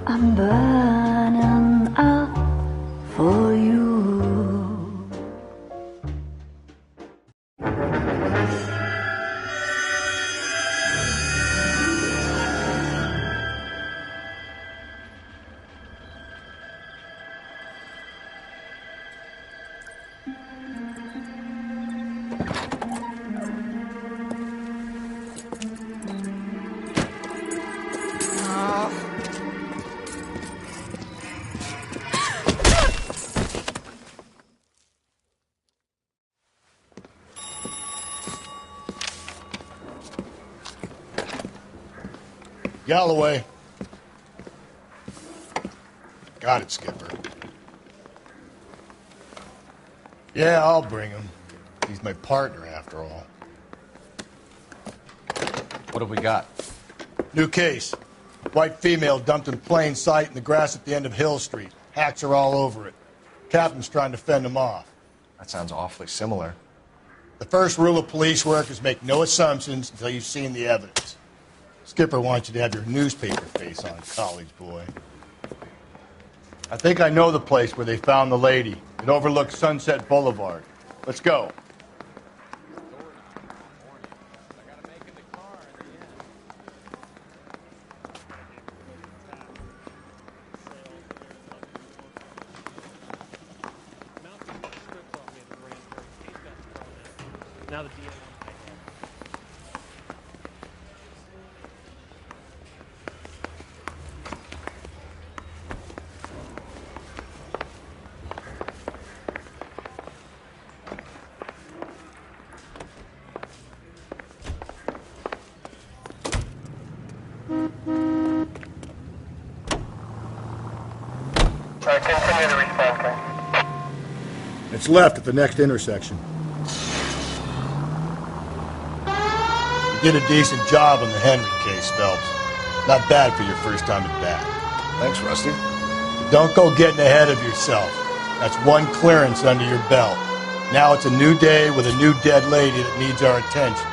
I'm burning up for you. Galloway. Got it, Skipper. Yeah, I'll bring him. He's my partner, after all. What have we got? New case. White female dumped in plain sight in the grass at the end of Hill Street. Hacks are all over it. Captain's trying to fend them off. That sounds awfully similar. The first rule of police work is make no assumptions until you've seen the evidence. Skipper wants you to have your newspaper face on, college boy. I think I know the place where they found the lady. It overlooks Sunset Boulevard. Let's go. Now the DA. Continue the response time. It's left at the next intersection. You did a decent job on the Henry case, Phelps. Not bad for your first time at bat. Thanks, Rusty. But don't go getting ahead of yourself. That's one clearance under your belt. Now it's a new day with a new dead lady that needs our attention.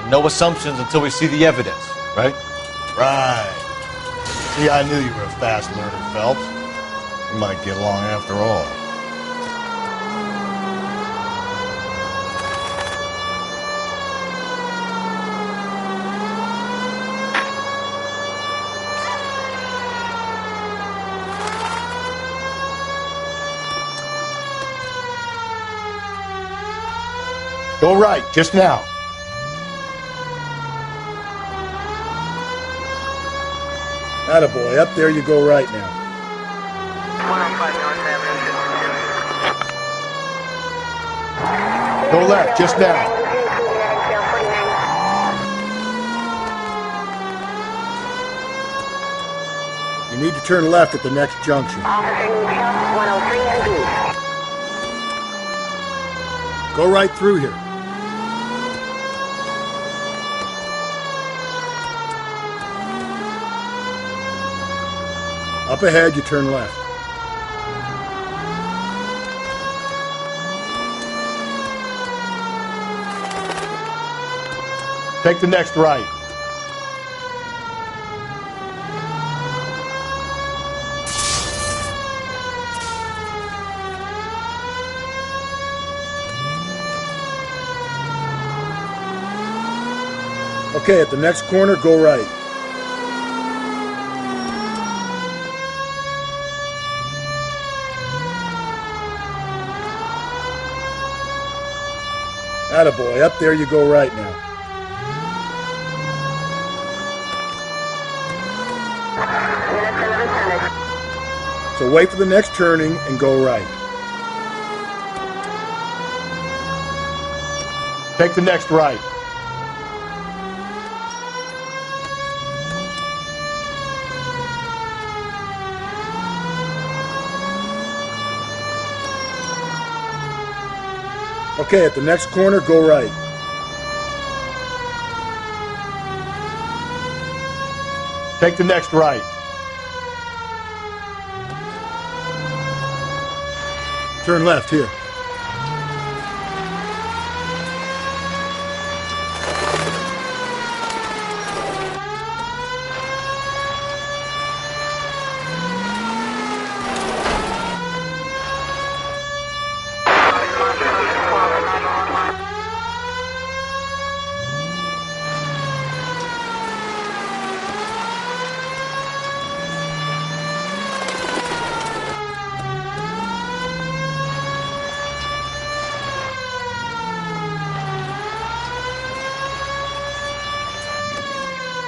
And no assumptions until we see the evidence, right? Right. See, I knew you were a fast learner, Phelps. We might get along after all. Go right, just now. Attaboy, up there you go right now. 105 North Avenue. Go left, just now. You need to turn left at the next junction. Officer needs help, 103 and B. Go right through here. Up ahead, you turn left. Take the next right. Okay, at the next corner, go right. Attaboy, up there you go right now. So wait for the next turning and go right. Take the next right. Okay, at the next corner, go right. Take the next right. Turn left here.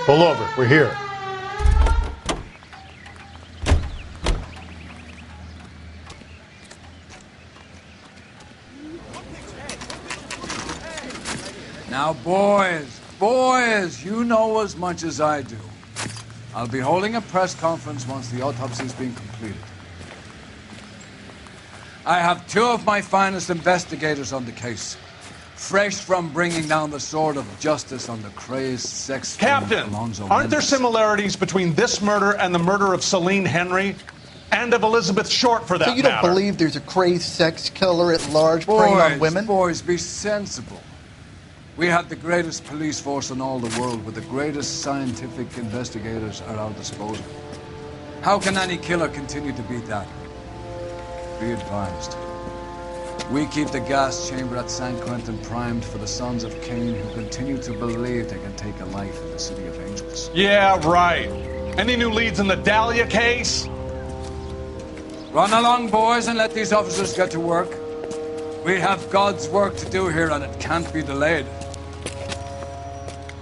Pull over. We're here. Now, boys, you know as much as I do. I'll be holding a press conference once the autopsy's been completed. I have two of my finest investigators on the case, fresh from bringing down the sword of justice on the crazed sex Captain, Alonzo aren't there Mendez. similarities between this murder and the murder of Celine Henry? And of Elizabeth Short, for that So you don't matter? believe there's a crazed sex killer at large preying on women? Boys, be sensible. We have the greatest police force in all the world with the greatest scientific investigators at our disposal. How can any killer continue to beat that? Be advised. We keep the gas chamber at San Quentin primed for the sons of Cain who continue to believe they can take a life in the City of Angels. Yeah, right. Any new leads in the Dahlia case? Run along, boys, and let these officers get to work. We have God's work to do here, and it can't be delayed.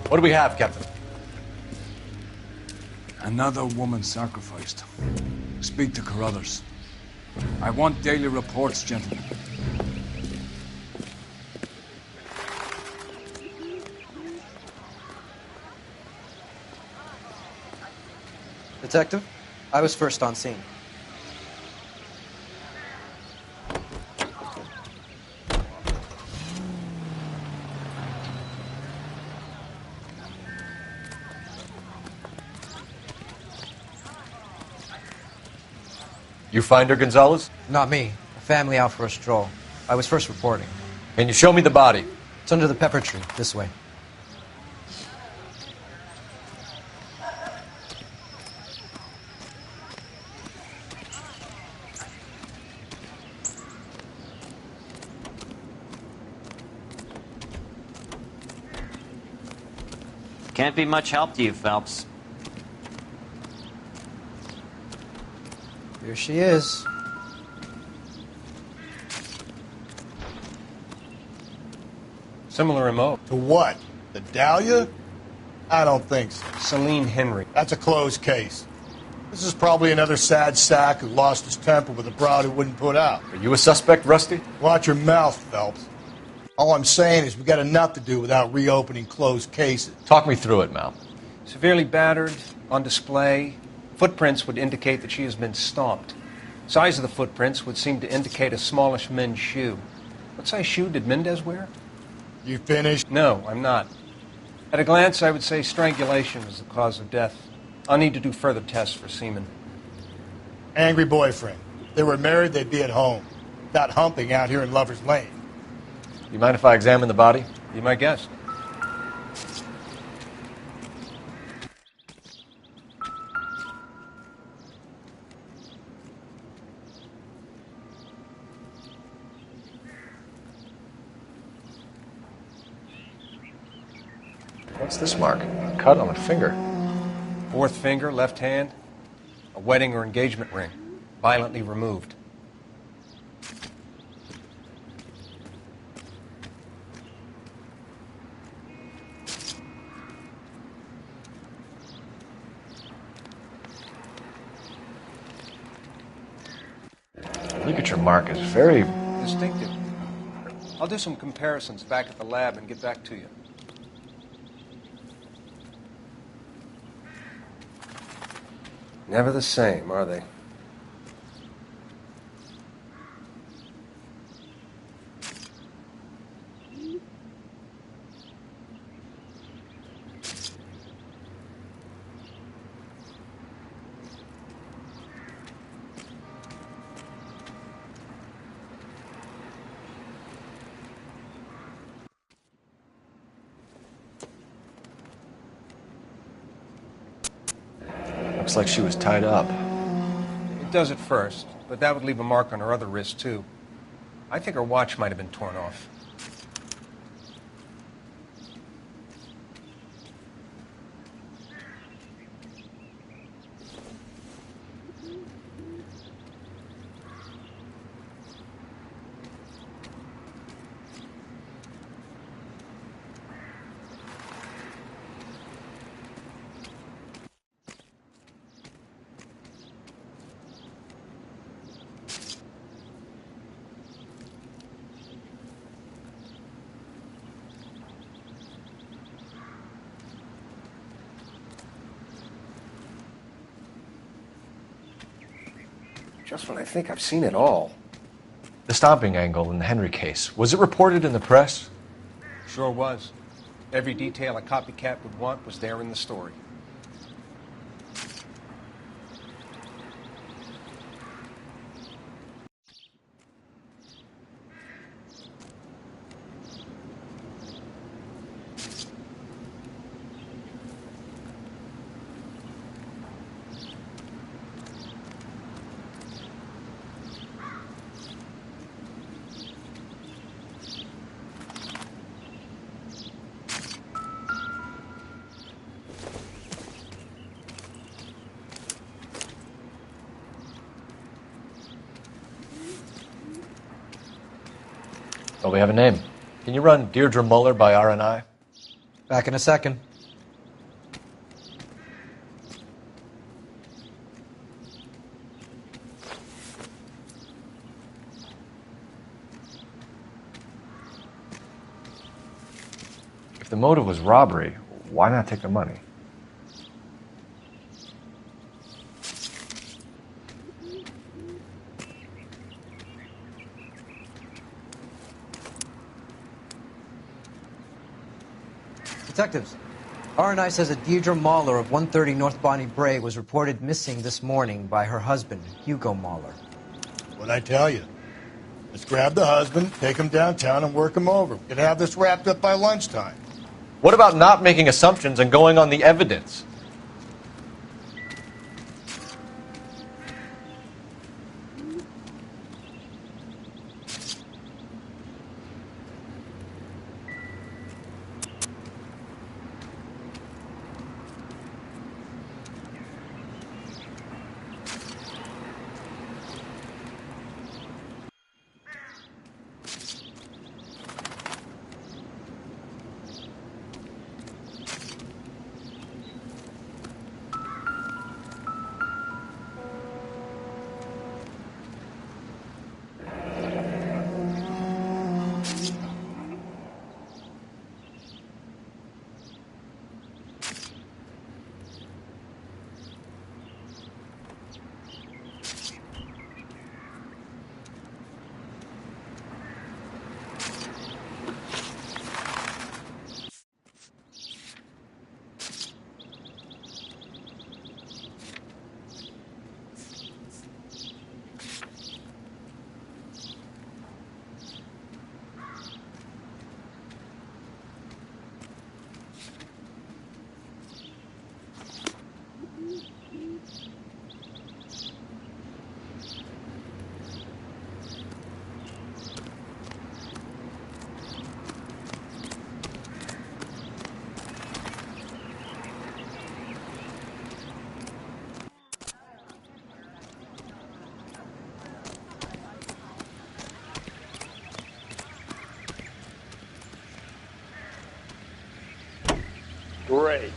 What do we have, Captain? Another woman sacrificed. Speak to Carruthers. I want daily reports, gentlemen. Detective, I was first on scene. You find her, Gonzalez? Not me. A family out for a stroll. I was first reporting. Can you show me the body? It's under the pepper tree, this way. Can't be much help to you, Phelps. Here she is. Similar MO. To what? The Dahlia? I don't think so. Celine Henry. That's a closed case. This is probably another sad sack who lost his temper with a broad who wouldn't put out. Are you a suspect, Rusty? Watch your mouth, Phelps. All I'm saying is we got enough to do without reopening closed cases. Talk me through it, Mal. Severely battered, on display. Footprints would indicate that she has been stomped. Size of the footprints would seem to indicate a smallish men's shoe. What size shoe did Mendez wear? You finished? No, I'm not. At a glance, I would say strangulation was the cause of death. I'll need to do further tests for semen. Angry boyfriend. If they were married, they'd be at home. Not humping out here in Lover's Lane. You mind if I examine the body? Be my guest. What's this mark? A cut on a finger. Fourth finger, left hand. A wedding or engagement ring. Violently removed. The ligature mark is very... Distinctive. I'll do some comparisons back at the lab and get back to you. Never the same, are they? Looks like she was tied up. It does at first, but that would leave a mark on her other wrist, too. I think her watch might have been torn off. Just when I think I've seen it all. The stomping angle in the Henry case, was it reported in the press? Sure was. Every detail a copycat would want was there in the story. Well, we have a name. Can you run Deirdre Muller by R&I? Back in a second. If the motive was robbery, why not take the money? Detectives, R&I says that Deirdre Mahler of 130 North Bonnie Bray was reported missing this morning by her husband, Hugo Mahler. What'd I tell you? Let's grab the husband, take him downtown, and work him over. We could have this wrapped up by lunchtime. What about not making assumptions and going on the evidence? Great.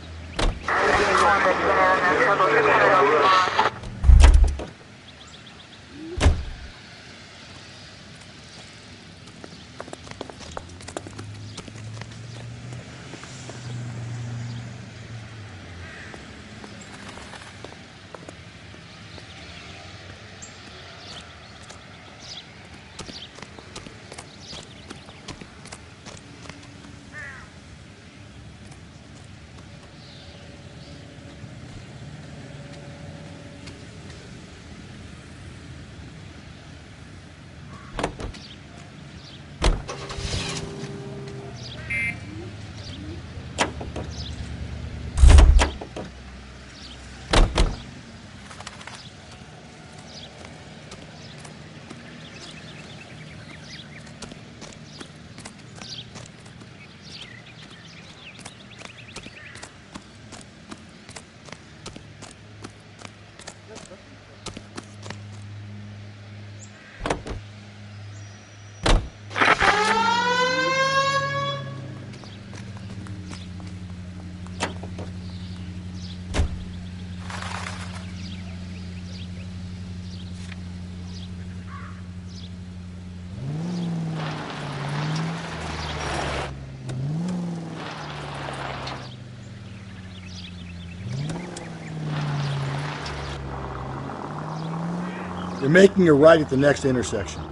You're making a right at the next intersection.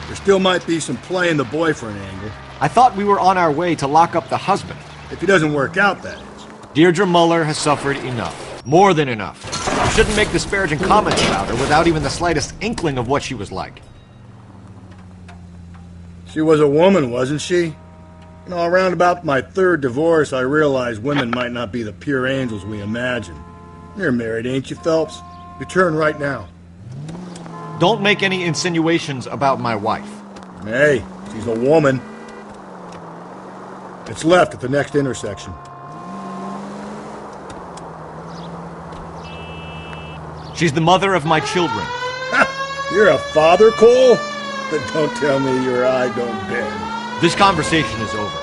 There still might be some play in the boyfriend angle. I thought we were on our way to lock up the husband. If he doesn't work out, that is. Deirdre Muller has suffered enough. More than enough. You shouldn't make disparaging comments about her without even the slightest inkling of what she was like. She was a woman, wasn't she? You know, around about my third divorce, I realized women might not be the pure angels we imagine. You're married, ain't you, Phelps? You turn right now. Don't make any insinuations about my wife. Hey, she's a woman. It's left at the next intersection. She's the mother of my children. You're a father, Cole? But don't tell me your eye don't bend. This conversation is over.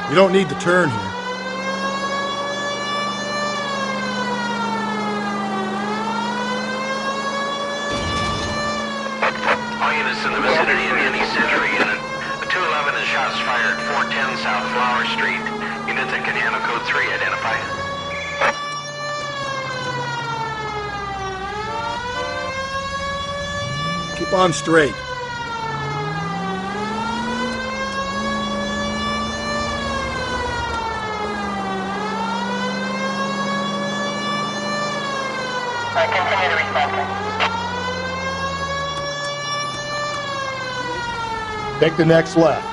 You don't need to turn here. All units in the vicinity of any Century unit. The 211 is shots fired 410 South Flower Street. Units in Canano Code 3 identify. Keep on straight. Continue to respond. Take the next left.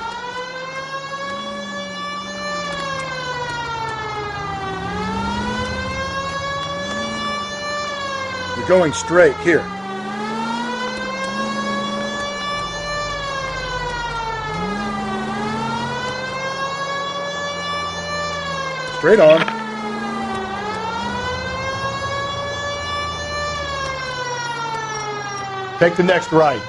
You're going straight here. Straight on. Take the next right.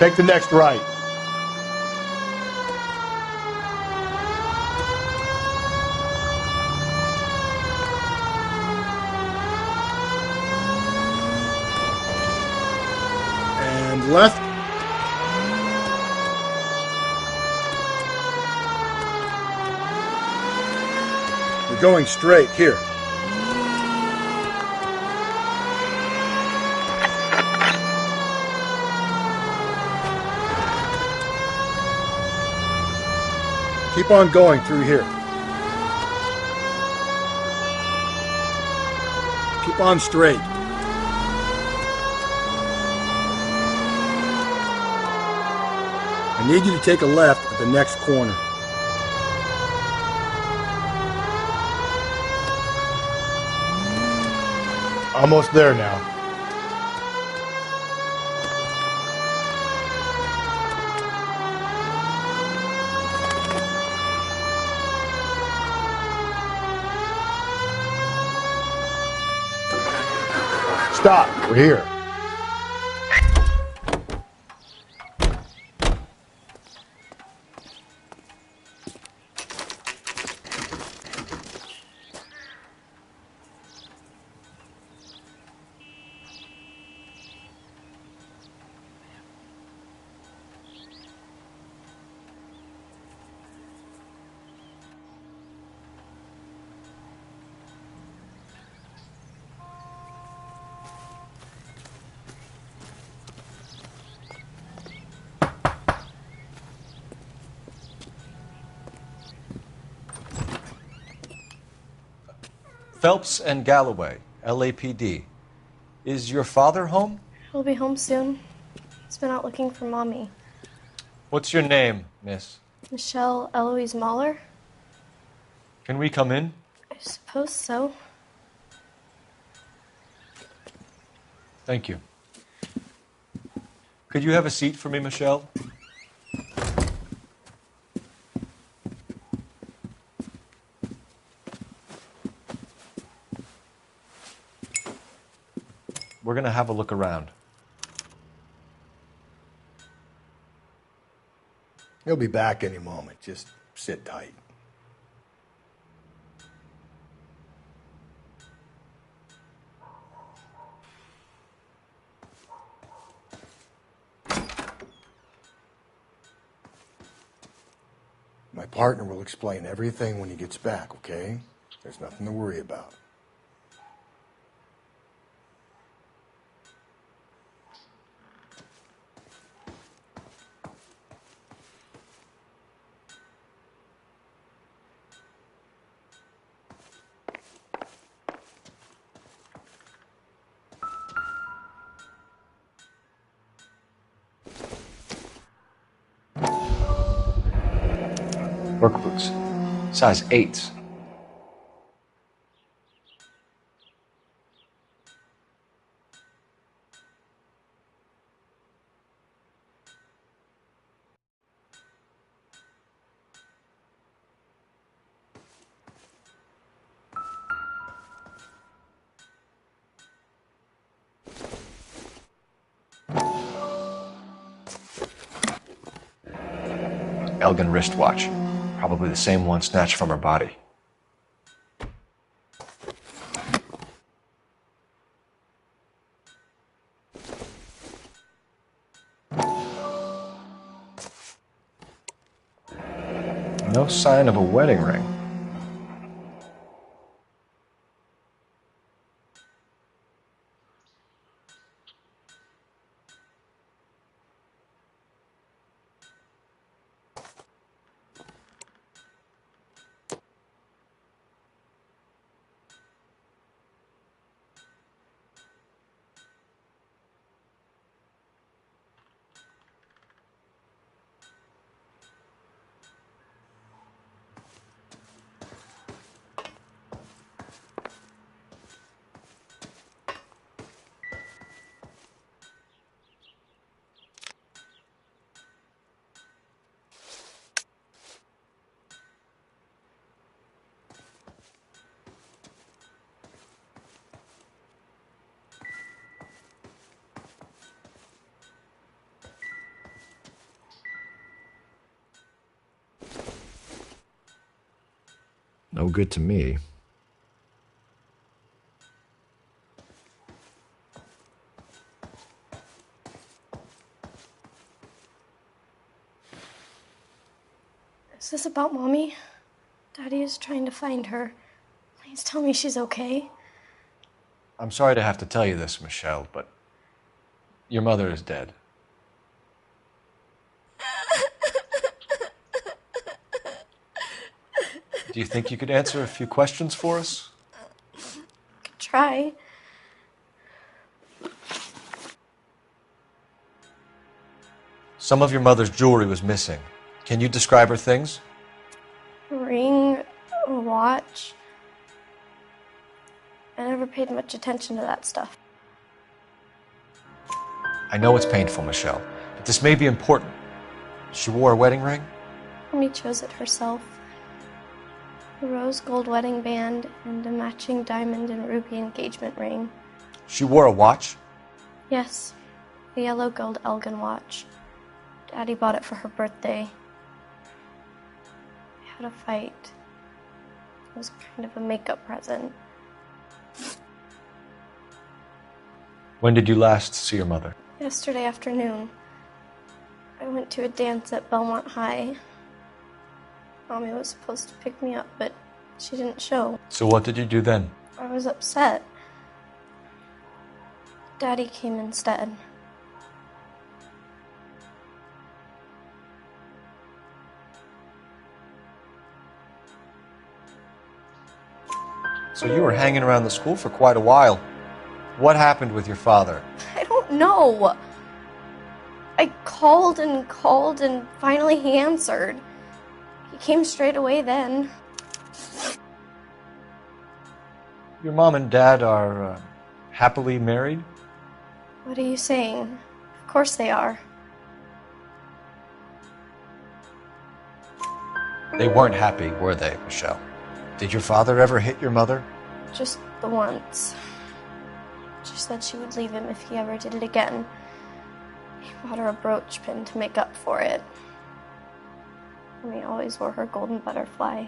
Take the next right. And left. You're going straight here. Keep on going through here. Keep on straight. I need you to take a left at the next corner. Almost there now. Stop. We're here. Phelps and Galloway, LAPD. Is your father home? He'll be home soon. He's been out looking for Mommy. What's your name, miss? Michelle Eloise Mahler? Can we come in? I suppose so. Thank you. Could you have a seat for me, Michelle? We're going to have a look around. He'll be back any moment. Just sit tight. My partner will explain everything when he gets back, okay? There's nothing to worry about. Work boots. Size 8s. Elgin wristwatch. Probably the same one snatched from her body. No sign of a wedding ring. No good to me. Is this about Mommy? Daddy is trying to find her. Please tell me she's okay. I'm sorry to have to tell you this, Michelle, but your mother is dead. Do you think you could answer a few questions for us? Could try. Some of your mother's jewelry was missing. Can you describe her things? A ring, a watch. I never paid much attention to that stuff. I know it's painful, Michelle, but this may be important. She wore a wedding ring? Mommy chose it herself. A rose gold wedding band and a matching diamond and ruby engagement ring. She wore a watch? Yes, a yellow gold Elgin watch. Daddy bought it for her birthday. We had a fight. It was kind of a makeup present. When did you last see your mother? Yesterday afternoon. I went to a dance at Belmont High. Mommy was supposed to pick me up, but she didn't show. So what did you do then? I was upset. Daddy came instead. So you were hanging around the school for quite a while. What happened with your father? I don't know. I called and finally he answered. He came straight away then. Your mom and dad are happily married? What are you saying? Of course they are. They weren't happy, were they, Michelle? Did your father ever hit your mother? Just the once. She said she would leave him if he ever did it again. He bought her a brooch pin to make up for it. And he always wore her golden butterfly.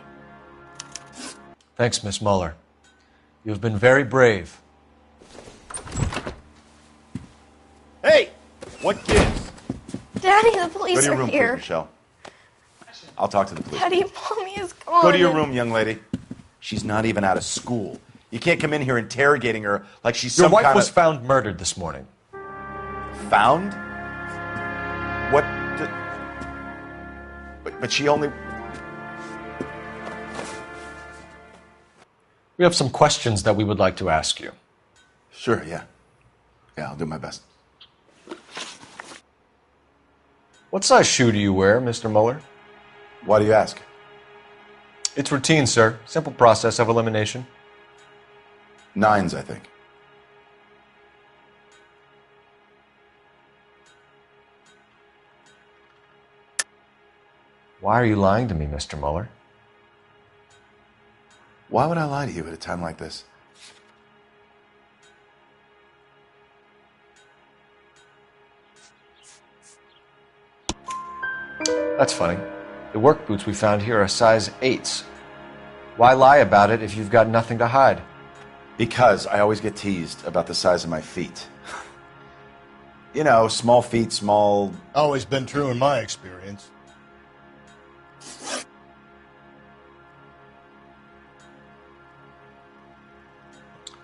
Thanks, Miss Muller. You've been very brave. Hey! What gives? Daddy, the police Go to your are room, here. please, Michelle. I'll talk to the police. Daddy, Mommy is gone. Go to your room, young lady. She's not even out of school. You can't come in here interrogating her like she's Your some wife kind was of... found murdered this morning. Found? What? But she only... We have some questions that we would like to ask you. Sure, yeah. Yeah, I'll do my best. What size shoe do you wear, Mr. Muller? Why do you ask? It's routine, sir. Simple process of elimination. 9s, I think. Why are you lying to me, Mr. Muller? Why would I lie to you at a time like this? That's funny. The work boots we found here are size 8s. Why lie about it if you've got nothing to hide? Because I always get teased about the size of my feet. You know, small feet, small... Always been true in my experience.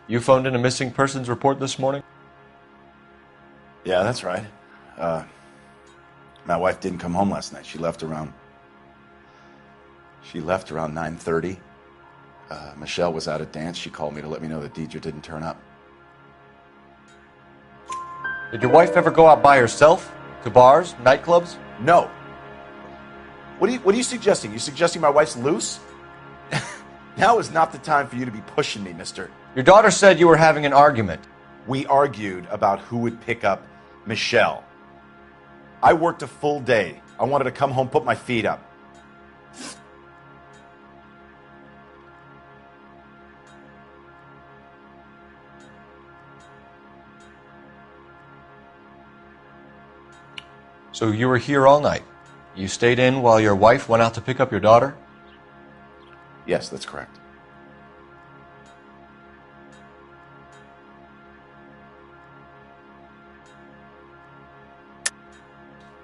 You phoned in a missing persons report this morning? Yeah, that's right. My wife didn't come home last night. She left around 9:30. Michelle was out at dance. She called me to let me know that Deidre didn't turn up. Did your wife ever go out by herself? To bars, nightclubs? No. What are you suggesting? You suggesting my wife's loose? Now is not the time for you to be pushing me, mister. Your daughter said you were having an argument. We argued about who would pick up Michelle. I worked a full day. I wanted to come home, put my feet up. So you were here all night. You stayed in while your wife went out to pick up your daughter? Yes, that's correct.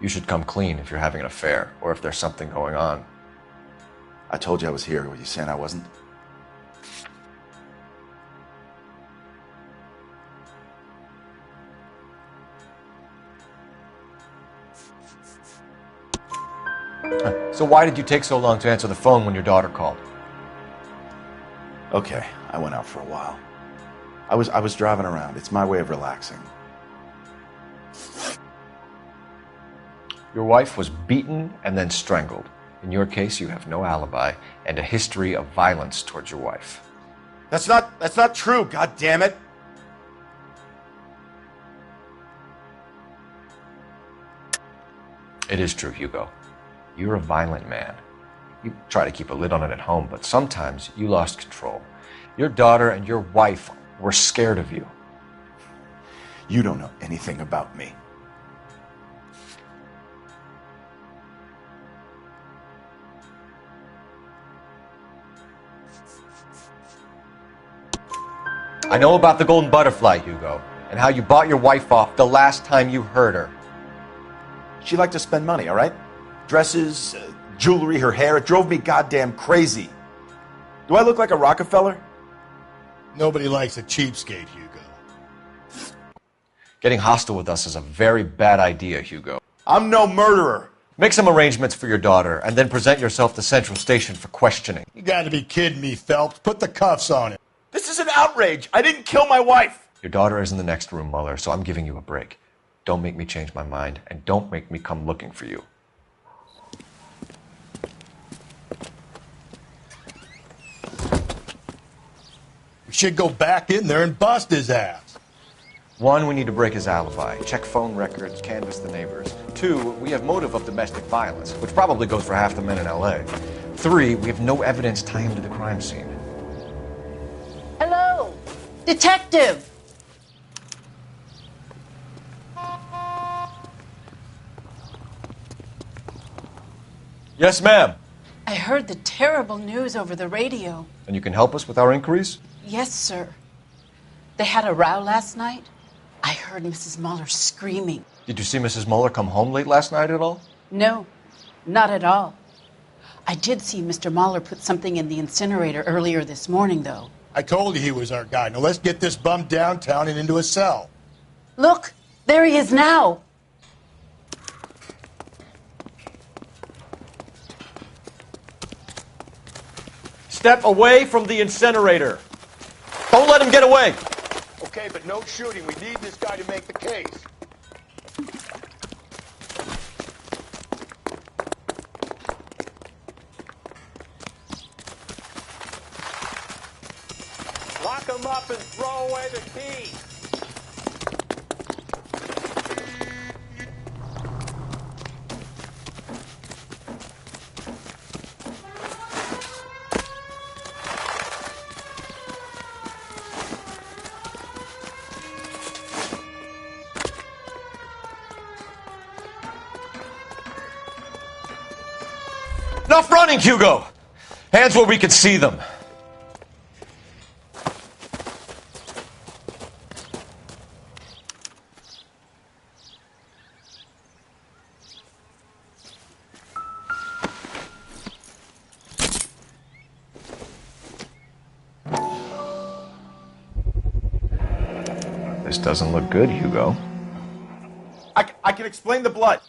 You should come clean if you're having an affair, or if there's something going on. I told you I was here. Were you saying I wasn't? So why did you take so long to answer the phone when your daughter called? Okay, I went out for a while. I was driving around. It's my way of relaxing. Your wife was beaten and then strangled. In your case, you have no alibi and a history of violence towards your wife. That's not true, god damn it. It is true, Hugo. You're a violent man. You try to keep a lid on it at home, but sometimes you lost control. Your daughter and your wife were scared of you. You don't know anything about me. I know about the golden butterfly, Hugo, and how you bought your wife off the last time you heard her. She liked to spend money, all right? Dresses, jewelry, her hair. It drove me goddamn crazy. Do I look like a Rockefeller? Nobody likes a cheapskate, Hugo. Getting hostile with us is a very bad idea, Hugo. I'm no murderer. Make some arrangements for your daughter, and then present yourself to Central Station for questioning. You gotta be kidding me, Phelps. Put the cuffs on him. This is an outrage. I didn't kill my wife. Your daughter is in the next room, Muller, so I'm giving you a break. Don't make me change my mind, and don't make me come looking for you. We should go back in there and bust his ass. 1, we need to break his alibi. Check phone records, canvass the neighbors. 2, we have motive of domestic violence, which probably goes for half the men in L.A. 3, we have no evidence tying him to the crime scene. Hello, detective. Yes, ma'am. I heard the terrible news over the radio. And you can help us with our inquiries? Yes, sir. They had a row last night. I heard Mrs. Muller screaming. Did you see Mrs. Muller come home late last night at all? No, not at all. I did see Mr. Muller put something in the incinerator earlier this morning, though. I told you he was our guy. Now let's get this bum downtown and into a cell. Look, there he is now. Step away from the incinerator. Don't let him get away. Okay, but no shooting. We need this guy to make the case. Lock him up and throw away the key. Enough running, Hugo! Hands where we can see them. This doesn't look good, Hugo. I can explain the blood.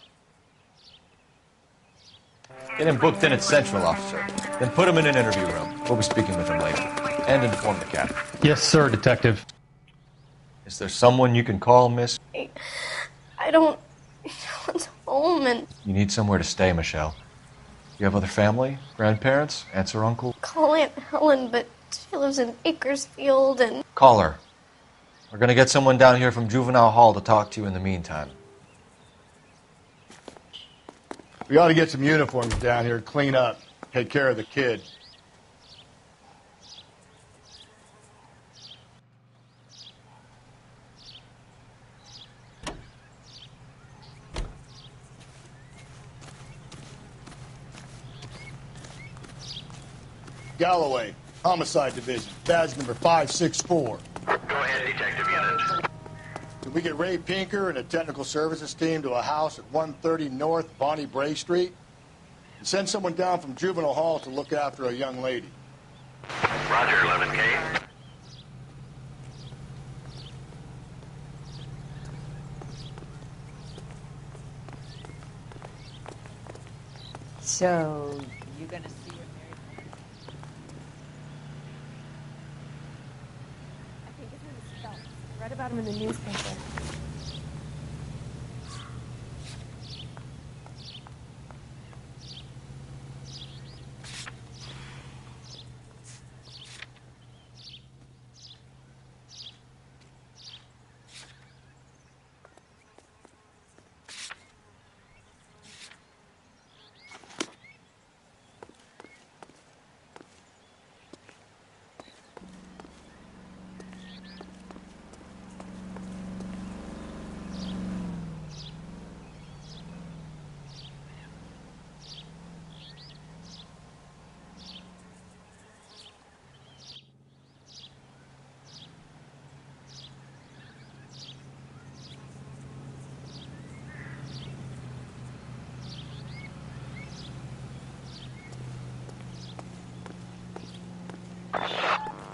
Get him booked in at Central, officer. Then put him in an interview room. We'll be speaking with him later. And inform the captain. Yes, sir, Detective. Is there someone you can call, miss? I don't want home, and You need somewhere to stay, Michelle. You have other family? Grandparents? Aunts or uncle? call Aunt Helen, but she lives in Bakersfield, and Call her. We're gonna get someone down here from Juvenile Hall to talk to you in the meantime. We ought to get some uniforms down here, clean up, take care of the kid. Galloway, Homicide Division, badge number 564. Go ahead, Detective Unit. Can we get Ray Pinker and a technical services team to a house at 130 North Bonnie Bray Street? And send someone down from Juvenile Hall to look after a young lady. Roger, 11K. So, you gonna see your married woman? I think his name is Phelps. I read about him in the newspaper.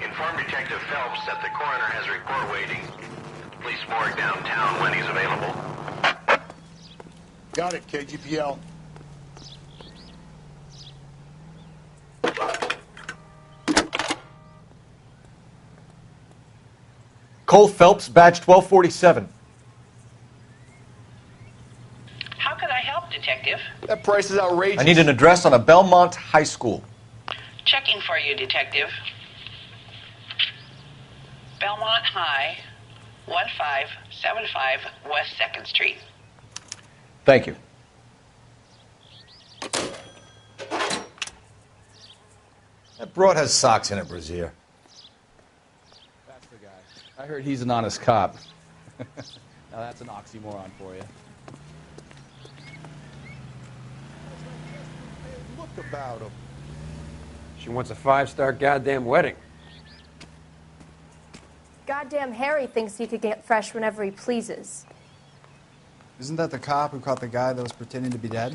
Inform Detective Phelps that the coroner has a report waiting. Police morgue downtown when he's available. Got it, KGPL. Cole Phelps, badge 1247. How could I help, Detective? That price is outrageous. I need an address on a Belmont high school. Checking for you, Detective. Belmont High, 1575 West 2nd Street. Thank you. That broad has socks in it, Brazier. That's the guy. I heard he's an honest cop. Now that's an oxymoron for you. Look about him. She wants a 5-star goddamn wedding. Goddamn Harry thinks he could get fresh whenever he pleases. Isn't that the cop who caught the guy that was pretending to be dead?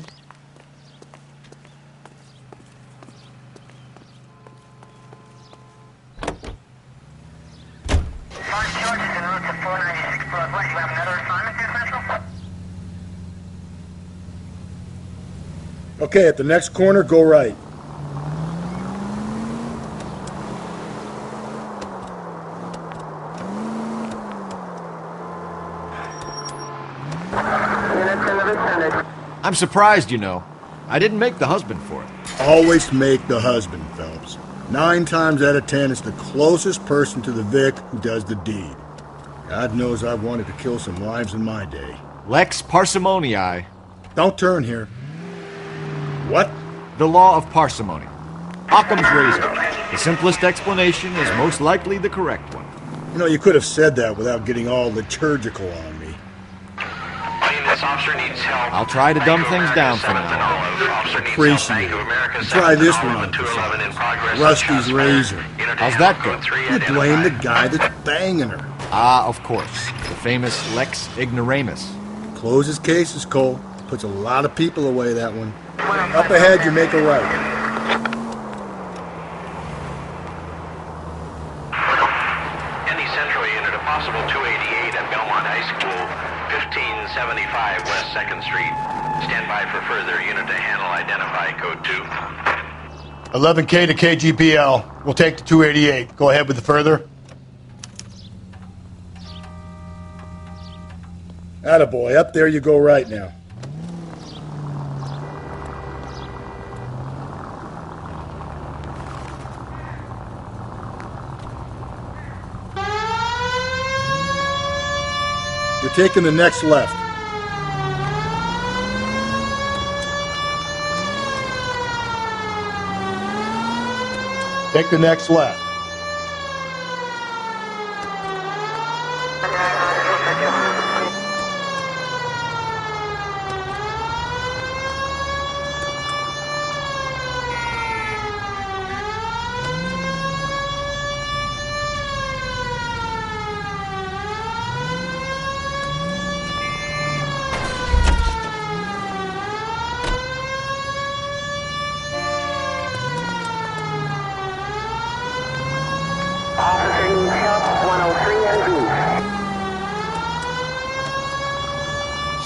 Okay, at the next corner, go right. I'm surprised, you know. I didn't make the husband for it. Always make the husband, Phelps. 9 times out of 10, it's the closest person to the Vic who does the deed. God knows I've wanted to kill some wives in my day. Lex parsimonii. Don't turn here. What? The law of parsimony. Occam's razor. The simplest explanation is most likely the correct one. You know, you could have said that without getting all liturgical on me. This officer needs help. I'll try to dumb things down for now. Appreciate it. Try this one on for size. Rusty's razor. How's that go? You blame the guy that's banging her. Ah, of course. The famous Lex ignoramus. Closes cases, Cole. Puts a lot of people away, that one. Up ahead, you make a right. Any Central unit, a possible 288 at Belmont High School, 1575 West 2nd Street. Stand by for further unit to handle. Identify code 2. 11K to KGBL. We'll take the 288. Go ahead with the further. Attaboy, up there you go right now. You're taking the next left. Take the next left.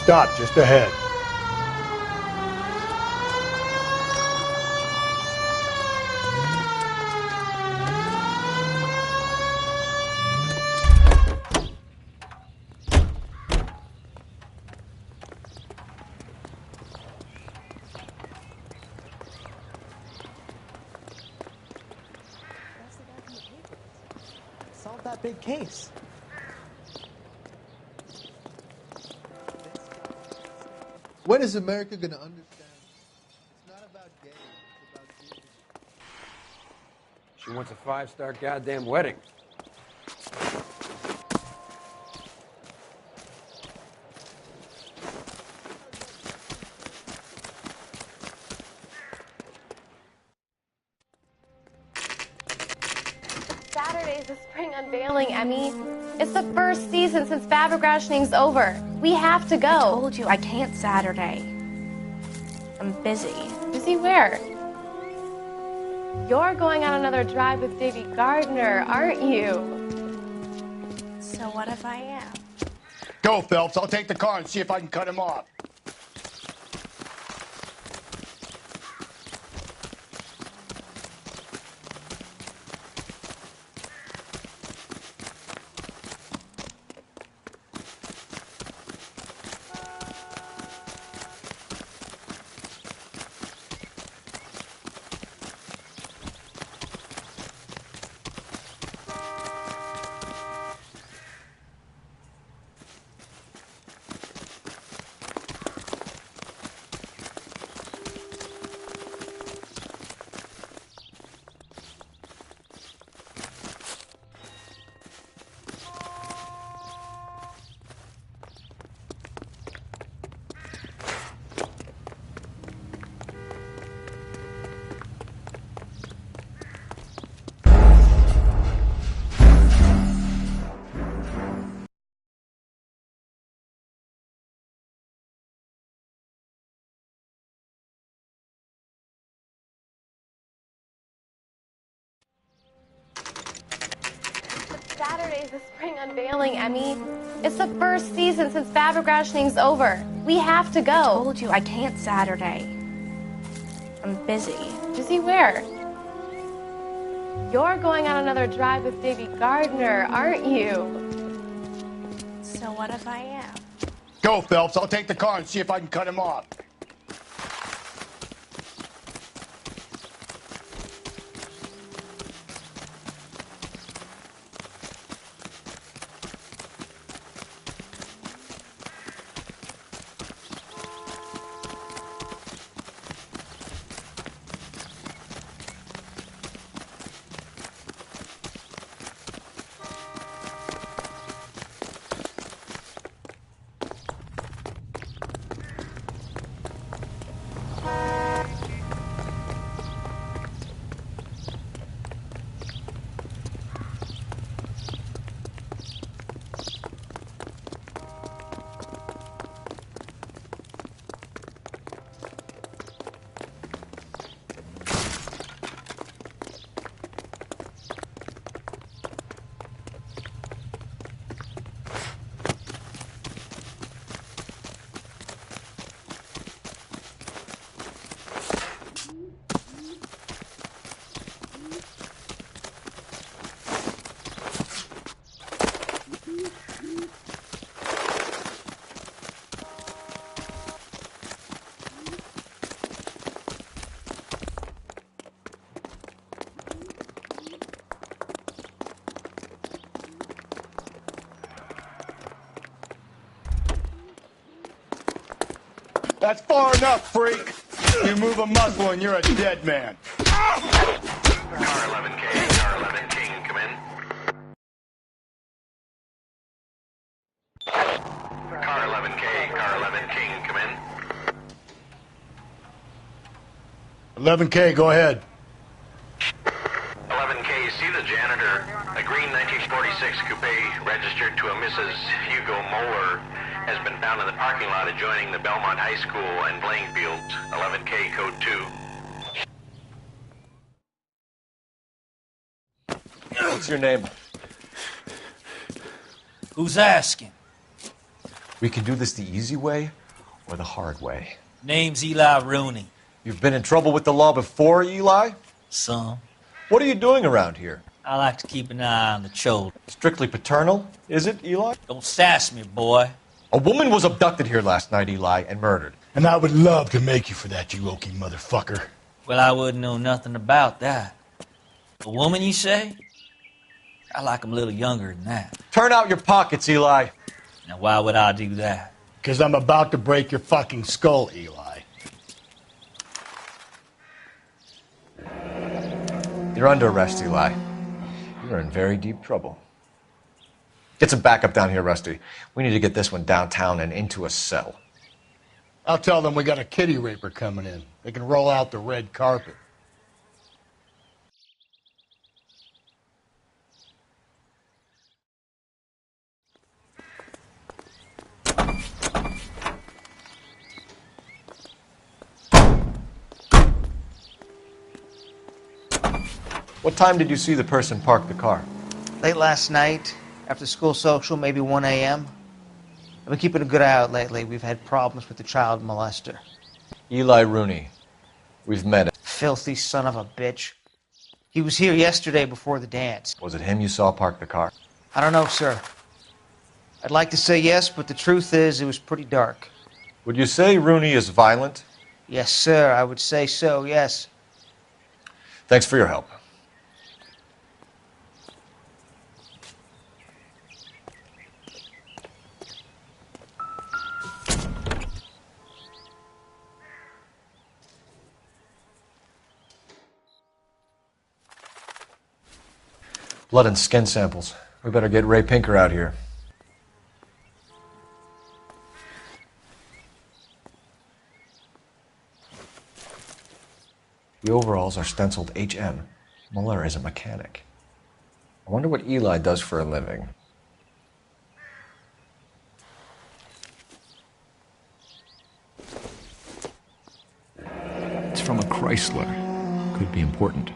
Stop just ahead. Solve that big case. When is America going to understand? It's not about gay, it's about Jesus. She wants a 5-star goddamn wedding. Saturday's the spring unveiling, Emmy. It's the first season since fabric rationing's over. We have to go. I told you I can't Saturday. I'm busy. Busy where? You're going on another drive with Davy Gardner, aren't you? So what if I am? Go, Phelps. I'll take the car and see if I can cut him off. Saturday is the spring unveiling, Emmy. It's the first season since fabric rationing's over. We have to go. I told you I can't Saturday. I'm busy. Busy where? You're going on another drive with Davy Gardner, aren't you? So what if I am? Go, Phelps. I'll take the car and see if I can cut him off. That's far enough, freak. You move a muscle and you're a dead man. Car 11K, Car 11 King, come in. Car 11K, Car 11 King, come in. 11K, go ahead. 11K, see the janitor. A green 1946 coupe registered to a Mrs. Hugo Moeller has been found in the parking lot adjoining the Belmont High School and playing fields. 11K, code 2. What's your name? Who's asking? We can do this the easy way or the hard way. Name's Eli Rooney. You've been in trouble with the law before, Eli? Some. What are you doing around here? I like to keep an eye on the children. Strictly paternal, is it, Eli? Don't sass me, boy. A woman was abducted here last night, Eli, and murdered. And I would love to make you for that, you oaky motherfucker. Well, I wouldn't know nothing about that. A woman, you say? I like 'em a little younger than that. Turn out your pockets, Eli. Now, why would I do that? Because I'm about to break your fucking skull, Eli. You're under arrest, Eli. You're in very deep trouble. Get some backup down here, Rusty. We need to get this one downtown and into a cell. I'll tell them we got a kitty raper coming in. They can roll out the red carpet. What time did you see the person park the car? Late last night, after school social, maybe 1 a.m. I've been keeping a good eye out lately. We've had problems with the child molester. Eli Rooney. We've met him. Filthy son of a bitch. He was here yesterday before the dance. Was it him you saw park the car? I don't know, sir. I'd like to say yes, but the truth is it was pretty dark. Would you say Rooney is violent? Yes, sir. I would say so, yes. Thanks for your help. Blood and skin samples. We better get Ray Pinker out here. The overalls are stenciled HM. Muller is a mechanic. I wonder what Eli does for a living. It's from a Chrysler. Could be important.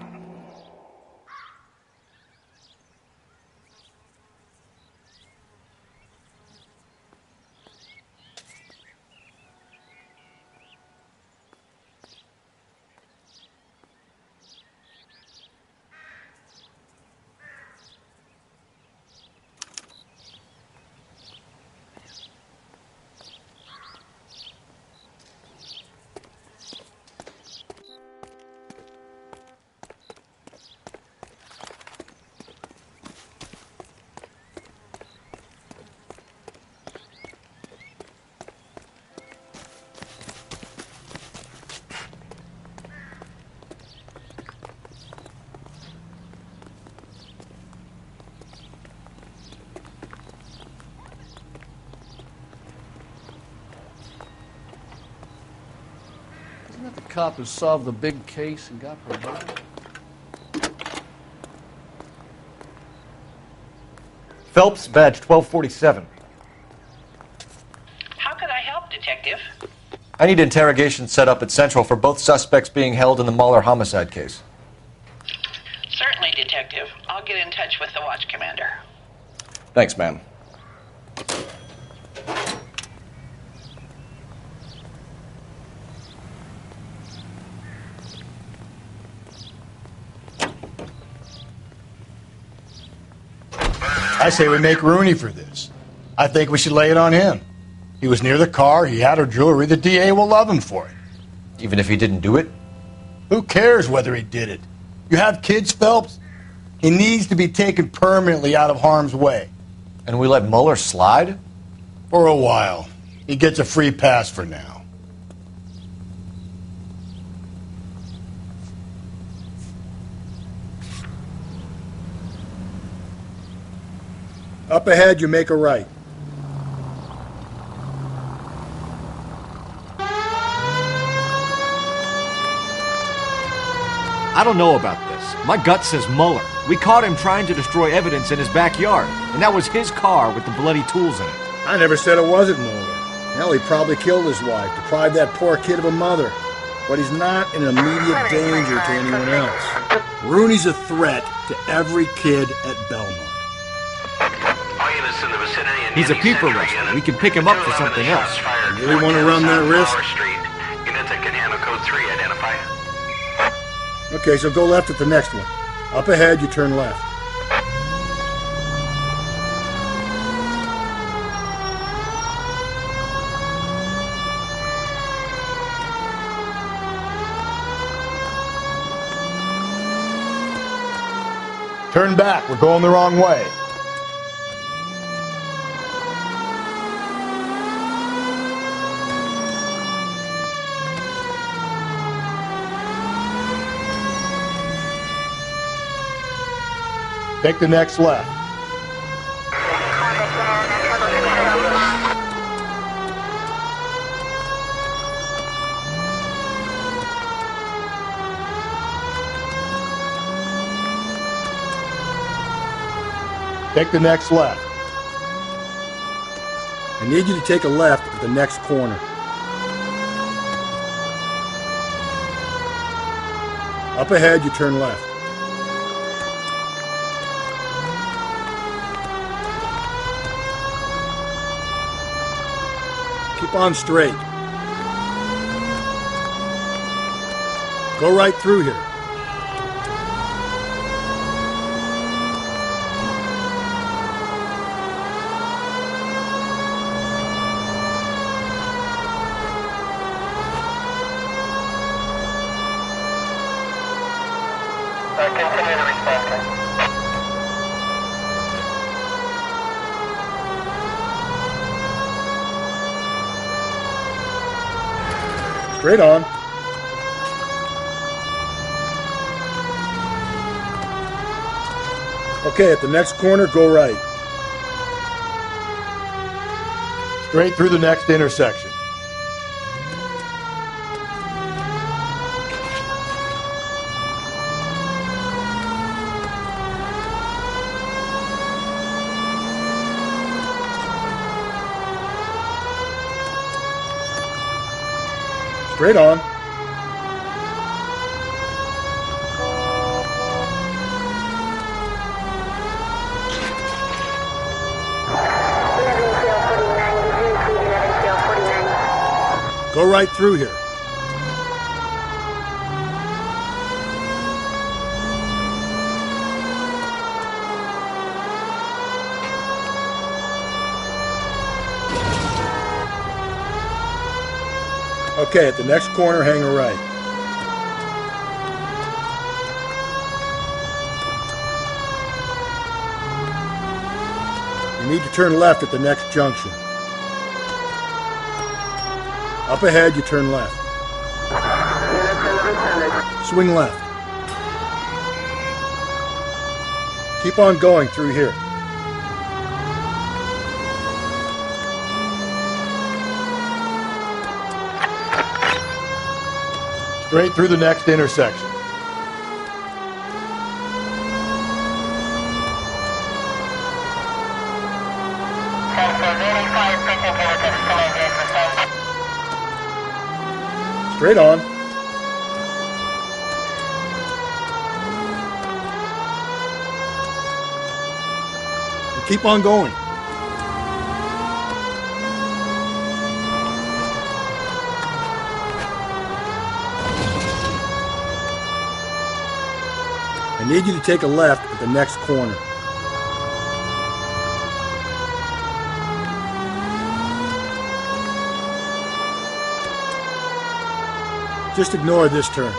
that the cop who solved the big case and got promoted? Phelps, badge 1247. How could I help, Detective? I need interrogation set up at Central for both suspects being held in the Mahler homicide case. Certainly, Detective. I'll get in touch with the watch commander. Thanks, ma'am. I say we make Rooney for this. I think we should lay it on him. He was near the car, he had her jewelry, the DA will love him for it. Even if he didn't do it? Who cares whether he did it? You have kids, Phelps? He needs to be taken permanently out of harm's way. And we let Mueller slide? For a while. He gets a free pass for now. Up ahead, you make a right. I don't know about this. My gut says Mueller. We caught him trying to destroy evidence in his backyard, and that was his car with the bloody tools in it. I never said it wasn't Mueller. Hell, he probably killed his wife, deprived that poor kid of a mother. But he's not an immediate danger to anyone else. Rooney's a threat to every kid at Belmont. In the vicinity and He's a peeper wrestler. We can pick him up for something else. You really want to run that risk? Units that can handle code 3 identify. Okay, so go left at the next one. Up ahead, you turn left. Turn back. We're going the wrong way. Take the next left. Take the next left. I need you to take a left at the next corner. Up ahead, you turn left. Keep on straight. Go right through here. Continue to respond. Straight on. Okay, at the next corner, go right. Straight through the next intersection. Straight on. Go right through here. Okay, at the next corner, hang a right. You need to turn left at the next junction. Up ahead, you turn left. Swing left. Keep on going through here. Straight through the next intersection. Straight on. And keep on going. I need you to take a left at the next corner. Just ignore this turn.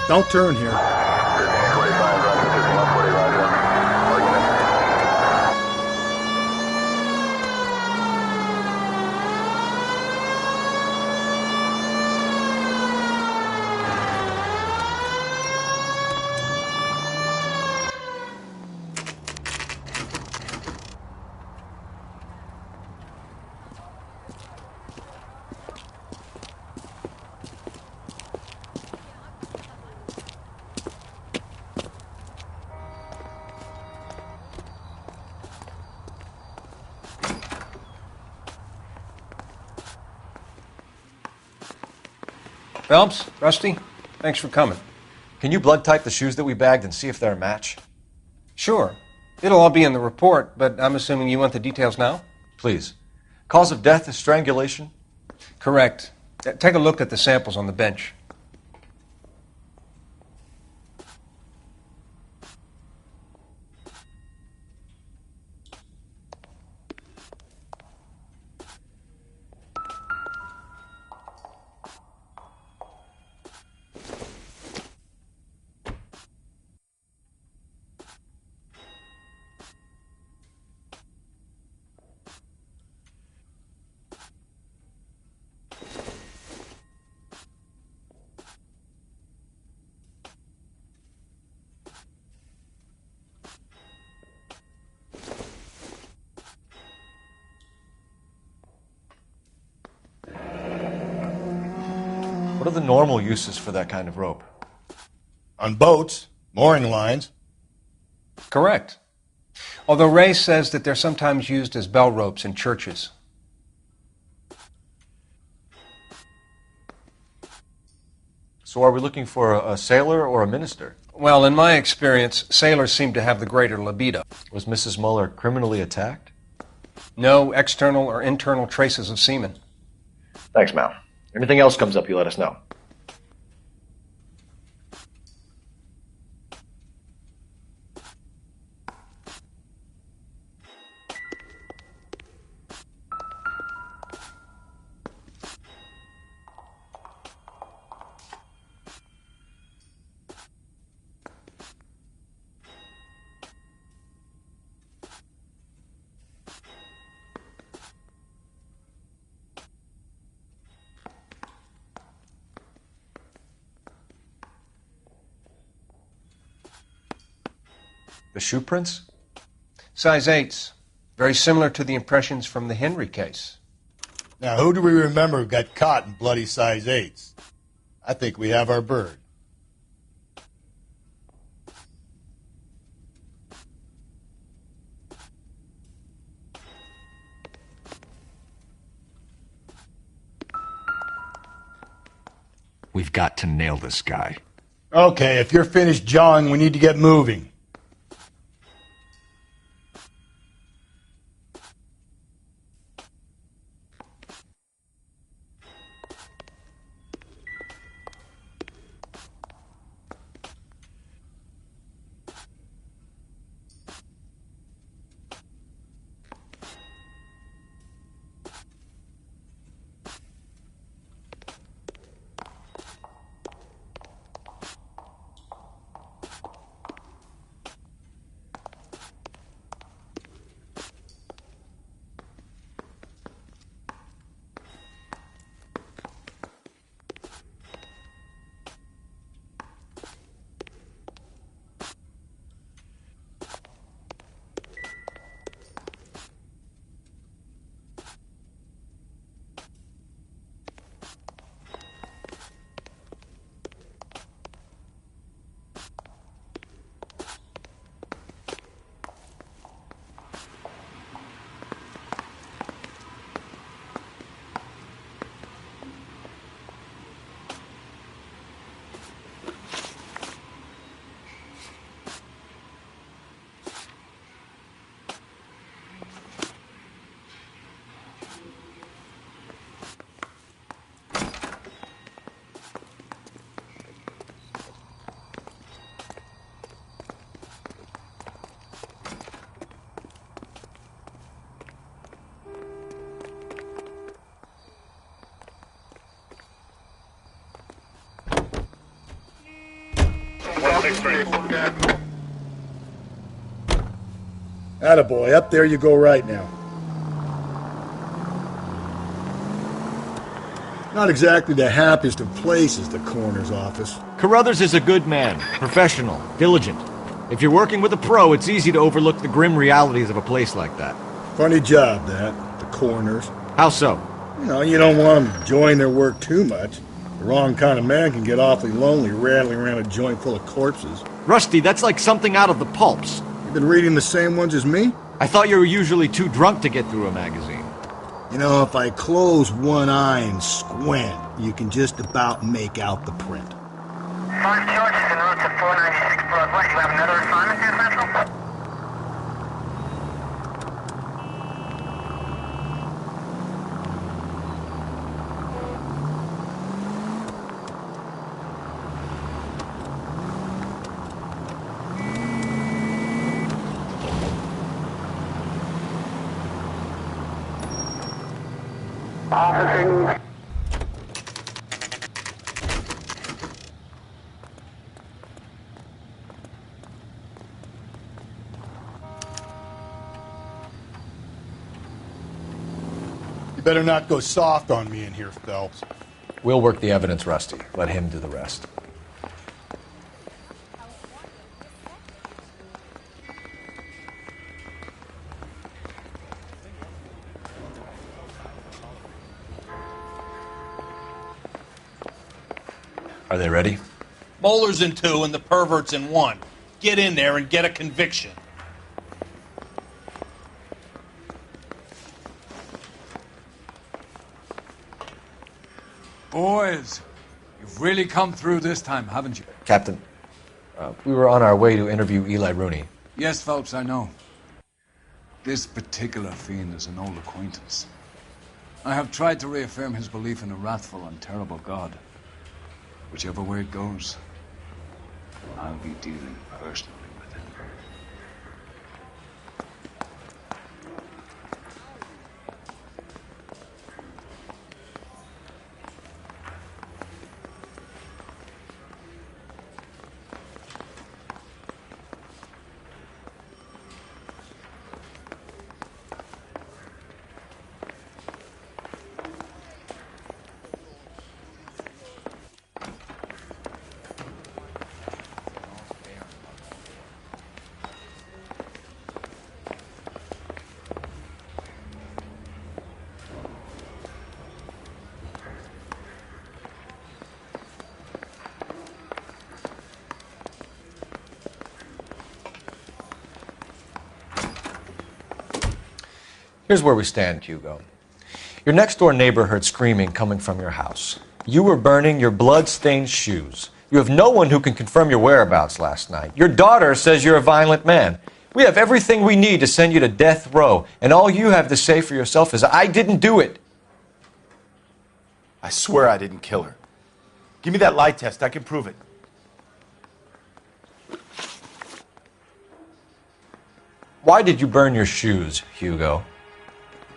Don't turn here. Phelps, Rusty, thanks for coming. Can you blood type the shoes that we bagged and see if they're a match? Sure. It'll all be in the report, but I'm assuming you want the details now? Please. Cause of death is strangulation? Correct. Take a look at the samples on the bench. What are the normal uses for that kind of rope? On boats, mooring lines. Correct. Although Ray says that they're sometimes used as bell ropes in churches. So are we looking for a sailor or a minister? Well, in my experience, sailors seem to have the greater libido. Was Mrs. Muller criminally attacked? No external or internal traces of semen. Thanks, Mal. Anything else comes up, you let us know. The shoe prints? Size 8s. Very similar to the impressions from the Henry case. Now, who do we remember got caught in bloody size 8s? I think we have our bird. We've got to nail this guy. Okay, if you're finished jawing, we need to get moving. Attaboy, up there you go right now. Not exactly the happiest of places, the coroner's office. Carruthers is a good man, professional, diligent. If you're working with a pro, it's easy to overlook the grim realities of a place like that. Funny job, that, the coroner's. How so? You don't want them enjoying their work too much. The wrong kind of man can get awfully lonely rattling around a joint full of corpses. Rusty, that's like something out of the pulps. You been reading the same ones as me? I thought you were usually too drunk to get through a magazine. If I close one eye and squint, you can just about make out the print. 5 charges en route to 496 Broadway. You have another assignment here, Central? Officing. You better not go soft on me in here, Phelps. We'll work the evidence, Rusty. Let him do the rest. Are they ready? Moeller's in 2 and the pervert's in 1. Get in there and get a conviction. Boys, you've really come through this time, haven't you? Captain, we were on our way to interview Eli Rooney. Yes, Phelps, I know. This particular fiend is an old acquaintance. I have tried to reaffirm his belief in a wrathful and terrible God. Whichever way it goes, I'll be dealing personally with him. Here's where we stand, Hugo. Your next-door neighbor heard screaming coming from your house. You were burning your blood-stained shoes. You have no one who can confirm your whereabouts last night. Your daughter says you're a violent man. We have everything we need to send you to death row, and all you have to say for yourself is, I didn't do it. I swear I didn't kill her. Give me that lie test. I can prove it. Why did you burn your shoes, Hugo?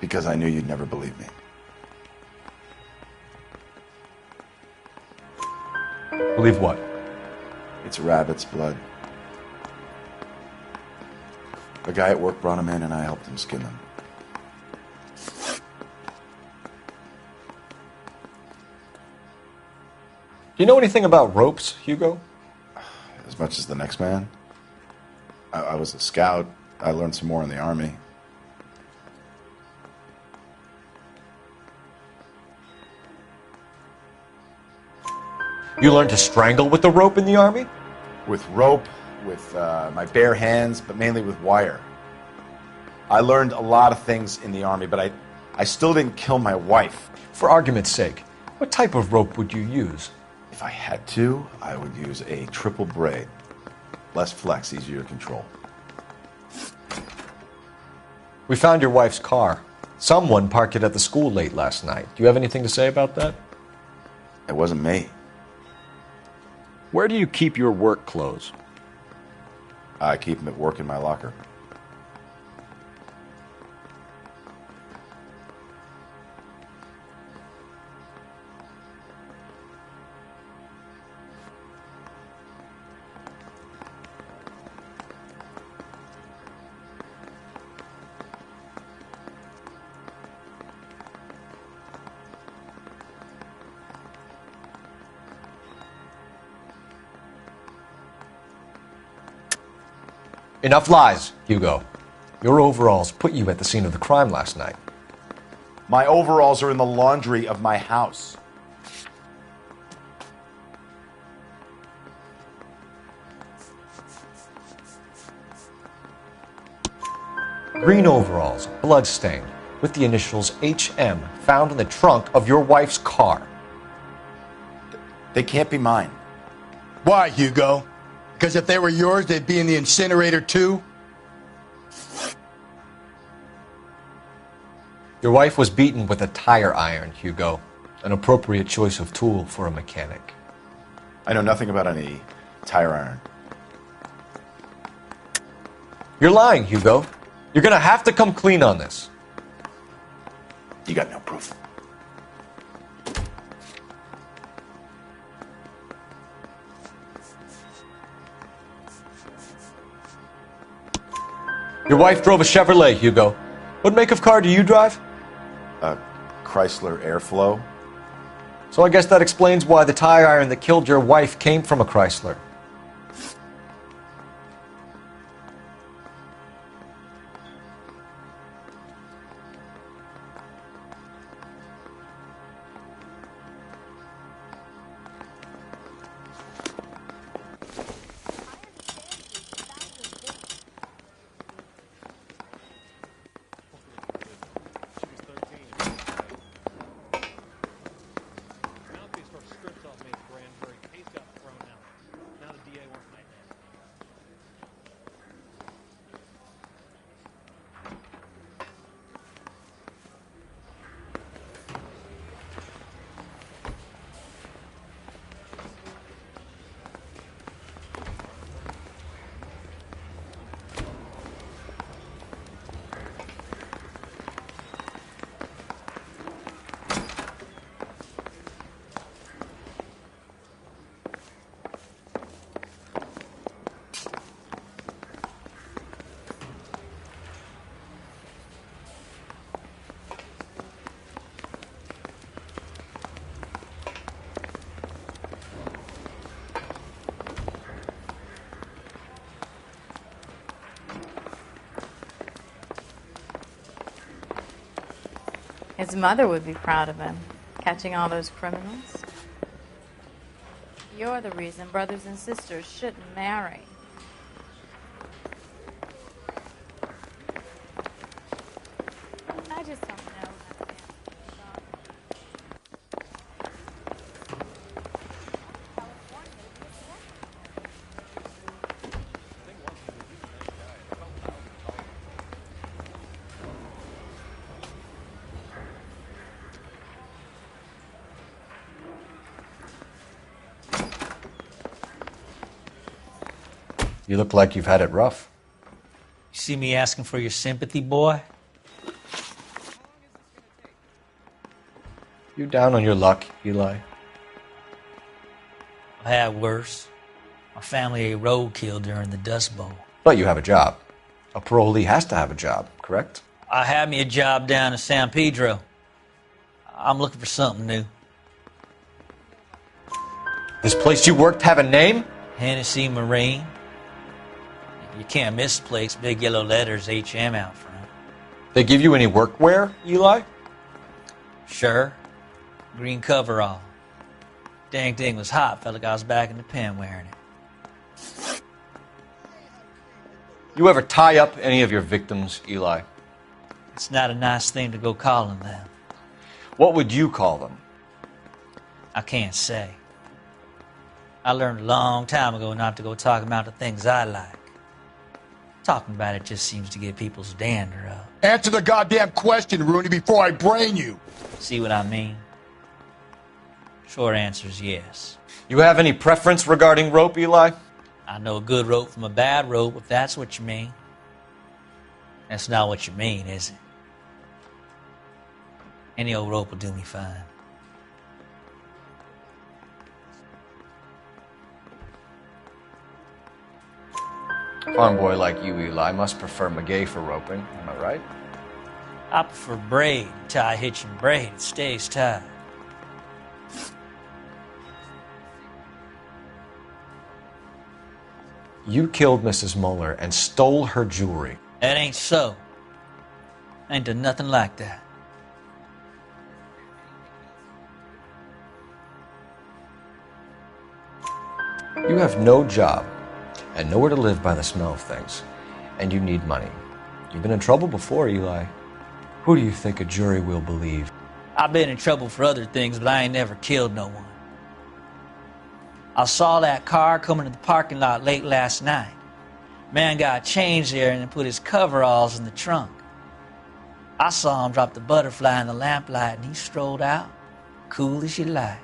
Because I knew you'd never believe me. Believe what? It's rabbit's blood. A guy at work brought him in and I helped him skin them. Do you know anything about ropes, Hugo? As much as the next man. I was a scout. I learned some more in the Army. You learned to strangle with the rope in the Army? With rope, with my bare hands, but mainly with wire. I learned a lot of things in the Army, but I still didn't kill my wife. For argument's sake, what type of rope would you use? If I had to, I would use a triple braid. Less flex, easier to control. We found your wife's car. Someone parked it at the school late last night. Do you have anything to say about that? It wasn't me. Where do you keep your work clothes? I keep them at work in my locker. Enough lies, Hugo. Your overalls put you at the scene of the crime last night. My overalls are in the laundry of my house. Green overalls, bloodstained, with the initials HM found in the trunk of your wife's car. They can't be mine. Why, Hugo? Because if they were yours, they'd be in the incinerator too? Your wife was beaten with a tire iron, Hugo. An appropriate choice of tool for a mechanic. I know nothing about any tire iron. You're lying, Hugo. You're gonna have to come clean on this. You got no proof. Your wife drove a Chevrolet, Hugo. What make of car do you drive? A Chrysler Airflow. So I guess that explains why the tire iron that killed your wife came from a Chrysler. His mother would be proud of him, catching all those criminals. You're the reason brothers and sisters shouldn't marry. I just don't know. You look like you've had it rough. You see me asking for your sympathy, boy? You down on your luck, Eli? I had worse. My family ate roadkill during the Dust Bowl. But you have a job. A parolee has to have a job, correct? I had me a job down in San Pedro. I'm looking for something new. This place you worked have a name? Hennessy Marine. You can't miss the place. Big yellow letters, HM out front. They give you any workwear, Eli? Sure. Green coverall. Dang thing was hot. Felt like I was back in the pen wearing it. You ever tie up any of your victims, Eli? It's not a nice thing to go calling them. What would you call them? I can't say. I learned a long time ago not to go talking about the things I like. Talking about it just seems to get people's dander up. Answer the goddamn question, Rooney, before I brain you. See what I mean? Short answer is yes. You have any preference regarding rope, Eli? I know a good rope from a bad rope, if that's what you mean. That's not what you mean, is it? Any old rope will do me fine. A farm boy like you, Eli, must prefer maguey for roping. Am I right? I prefer braid. Tie hitching braid. It stays tied. You killed Mrs. Muller and stole her jewelry. That ain't so. I ain't done nothing like that. You have no job and nowhere to live by the smell of things, and you need money. You've been in trouble before, Eli. Who do you think a jury will believe? I've been in trouble for other things, but I ain't never killed no one. I saw that car coming to the parking lot late last night. Man got changed there and then put his coveralls in the trunk. I saw him drop the butterfly in the lamplight and he strolled out, cool as you like.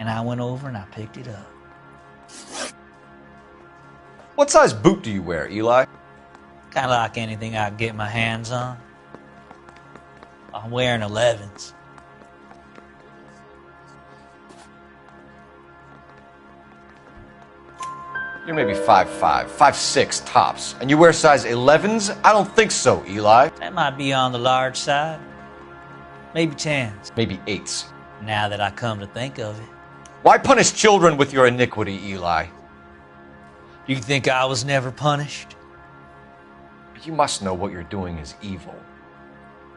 And I went over and I picked it up. What size boot do you wear, Eli? Kind of like anything I can get my hands on. I'm wearing 11s. You're maybe 5'5", 5'6", tops. And you wear size 11s? I don't think so, Eli. That might be on the large side. Maybe 10s. Maybe 8s. Now that I come to think of it. Why punish children with your iniquity, Eli? You think I was never punished? You must know what you're doing is evil.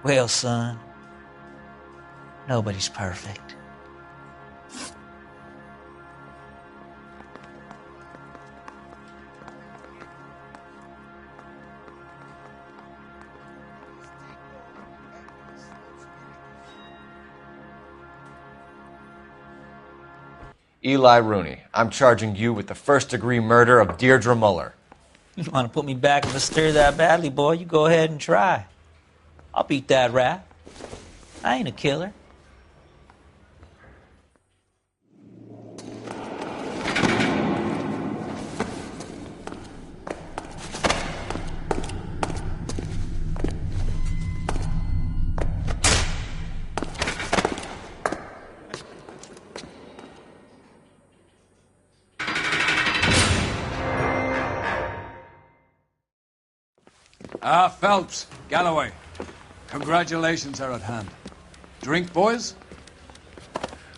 Well, son, nobody's perfect. Eli Rooney, I'm charging you with the first-degree murder of Deirdre Muller. You want to put me back in the stir that badly, boy? You go ahead and try. I'll beat that rap. I ain't a killer. Phelps, Galloway, congratulations are at hand. Drink, boys?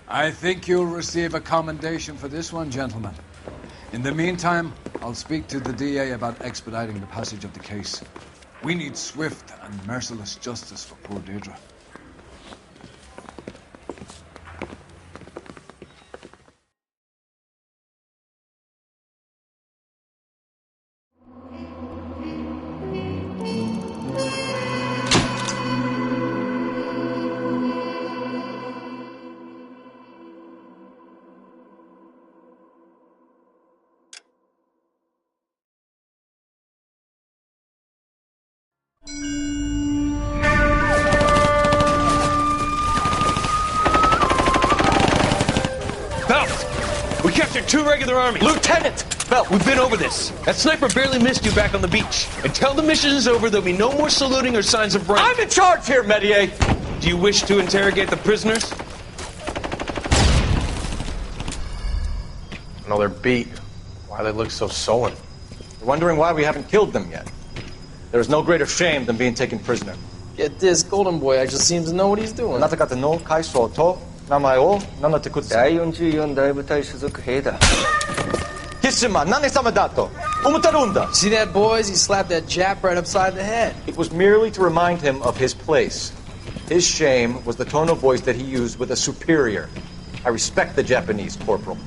I think you'll receive a commendation for this one, gentlemen. In the meantime, I'll speak to the DA about expediting the passage of the case. We need swift and merciless justice for poor Deirdre. We captured 2 regular armies. Lieutenant! Phelps, we've been over this. That sniper barely missed you back on the beach. Until the mission is over, there'll be no more saluting or signs of rank. I'm in charge here, Medier! Do you wish to interrogate the prisoners? No, they're beat. Why they look so sullen? You're wondering why we haven't killed them yet. There is no greater shame than being taken prisoner. Get this, Golden Boy actually seems to know what he's doing. あなた方の階層と名前を名乗ってください。第44大部隊所属兵だ。キスマ何様だと思ってるんだ。 See that, boys? He slapped that Jap right upside the head. It was merely to remind him of his place. His shame was the tone of voice that he used with a superior. I respect the Japanese, Corporal.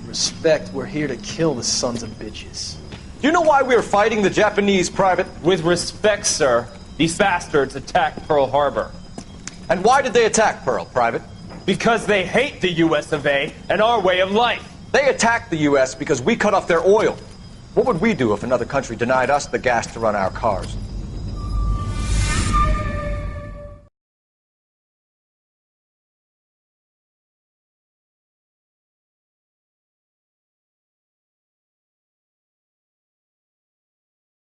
Respect, we're here to kill the sons of bitches. Do you know why we are fighting the Japanese, Private? With respect, sir, these bastards attacked Pearl Harbor. And why did they attack Pearl, Private? Because they hate the US of A and our way of life. They attacked the U.S. because we cut off their oil. What would we do if another country denied us the gas to run our cars?